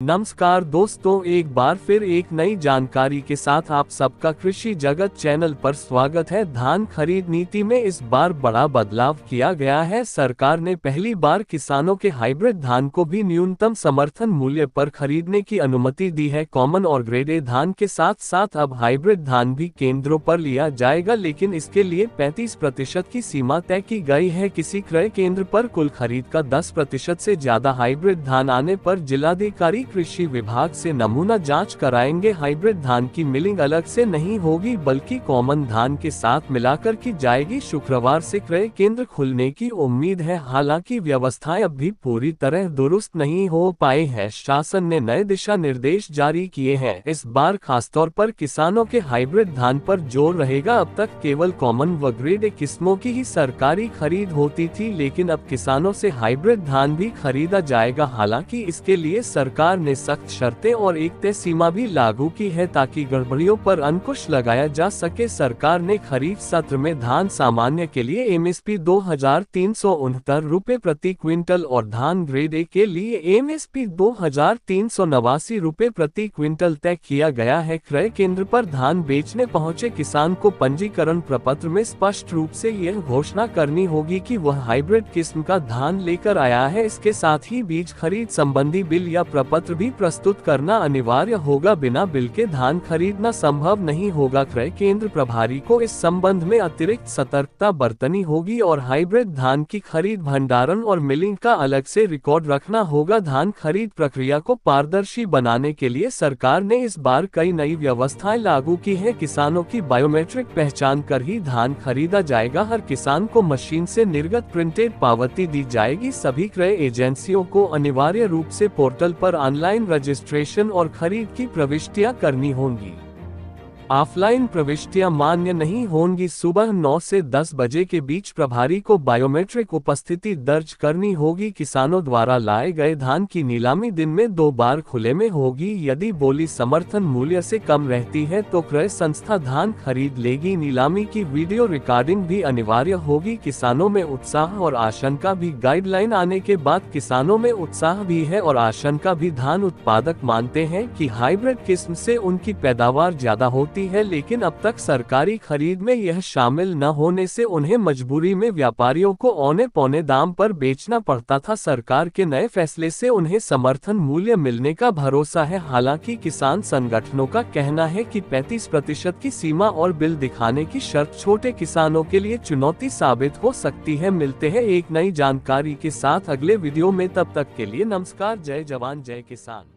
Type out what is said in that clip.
नमस्कार दोस्तों, एक बार फिर एक नई जानकारी के साथ आप सबका कृषि जगत चैनल पर स्वागत है। धान खरीद नीति में इस बार बड़ा बदलाव किया गया है। सरकार ने पहली बार किसानों के हाइब्रिड धान को भी न्यूनतम समर्थन मूल्य पर खरीदने की अनुमति दी है। कॉमन और ग्रेड ए धान के साथ साथ अब हाइब्रिड धान भी केंद्रों पर लिया जाएगा, लेकिन इसके लिए 35% की सीमा तय की गई है। किसी क्रय केंद्र पर कुल खरीद का 10% से ज्यादा हाइब्रिड धान आने पर जिलाधिकारी कृषि विभाग से नमूना जांच कराएंगे। हाइब्रिड धान की मिलिंग अलग से नहीं होगी, बल्कि कॉमन धान के साथ मिलाकर की जाएगी। शुक्रवार से क्रय केंद्र खुलने की उम्मीद है, हालांकि व्यवस्थाएं अब भी पूरी तरह दुरुस्त नहीं हो पाई है। शासन ने नए दिशा निर्देश जारी किए हैं। इस बार खासतौर पर किसानों के हाइब्रिड धान पर जोर रहेगा। अब तक केवल कॉमन व ग्रेड ए किस्मों की ही सरकारी खरीद होती थी, लेकिन अब किसानों से हाइब्रिड धान भी खरीदा जाएगा। हालांकि इसके लिए सरकार ने सख्त शर्तें और एक तय सीमा भी लागू की है, ताकि गड़बड़ियों पर अंकुश लगाया जा सके। सरकार ने खरीफ सत्र में धान सामान्य के लिए एमएसपी 2369 रुपए प्रति क्विंटल और धान ग्रेड ए के लिए एमएसपी 2389 रुपए प्रति क्विंटल तय किया गया है। क्रय केंद्र पर धान बेचने पहुंचे किसान को पंजीकरण प्रपत्र में स्पष्ट रूप से यह घोषणा करनी होगी कि वह हाइब्रिड किस्म का धान लेकर आया है। इसके साथ ही बीज खरीद संबंधी बिल या प्रपत्र भी प्रस्तुत करना अनिवार्य होगा। बिना बिल के धान खरीदना संभव नहीं होगा। क्रय केंद्र प्रभारी को इस संबंध में अतिरिक्त सतर्कता बरतनी होगी और हाइब्रिड धान की खरीद, भंडारण और मिलिंग का अलग से रिकॉर्ड रखना होगा। धान खरीद प्रक्रिया को पारदर्शी बनाने के लिए सरकार ने इस बार कई नई व्यवस्थाएं लागू की है। किसानों की बायोमेट्रिक पहचान कर ही धान खरीदा जाएगा। हर किसान को मशीन से निर्गत प्रिंटेड पावती दी जाएगी। सभी क्रय एजेंसियों को अनिवार्य रूप से पोर्टल पर ऑनलाइन रजिस्ट्रेशन और खरीद की प्रविष्टियां करनी होंगी। ऑफलाइन प्रविष्टियां मान्य नहीं होंगी। सुबह 9 से 10 बजे के बीच प्रभारी को बायोमेट्रिक उपस्थिति दर्ज करनी होगी। किसानों द्वारा लाए गए धान की नीलामी दिन में 2 बार खुले में होगी। यदि बोली समर्थन मूल्य से कम रहती है तो क्रय संस्था धान खरीद लेगी। नीलामी की वीडियो रिकॉर्डिंग भी अनिवार्य होगी। किसानों में उत्साह और आशंका भी। गाइडलाइन आने के बाद किसानों में उत्साह भी है और आशंका भी। धान उत्पादक मानते हैं कि हाइब्रिड किस्म से उनकी पैदावार ज्यादा होती है, लेकिन अब तक सरकारी खरीद में यह शामिल न होने से उन्हें मजबूरी में व्यापारियों को औने पौने दाम पर बेचना पड़ता था। सरकार के नए फैसले से उन्हें समर्थन मूल्य मिलने का भरोसा है। हालांकि किसान संगठनों का कहना है कि 35% की सीमा और बिल दिखाने की शर्त छोटे किसानों के लिए चुनौती साबित हो सकती है। मिलते हैं एक नई जानकारी के साथ अगले वीडियो में, तब तक के लिए नमस्कार। जय जवान जय किसान।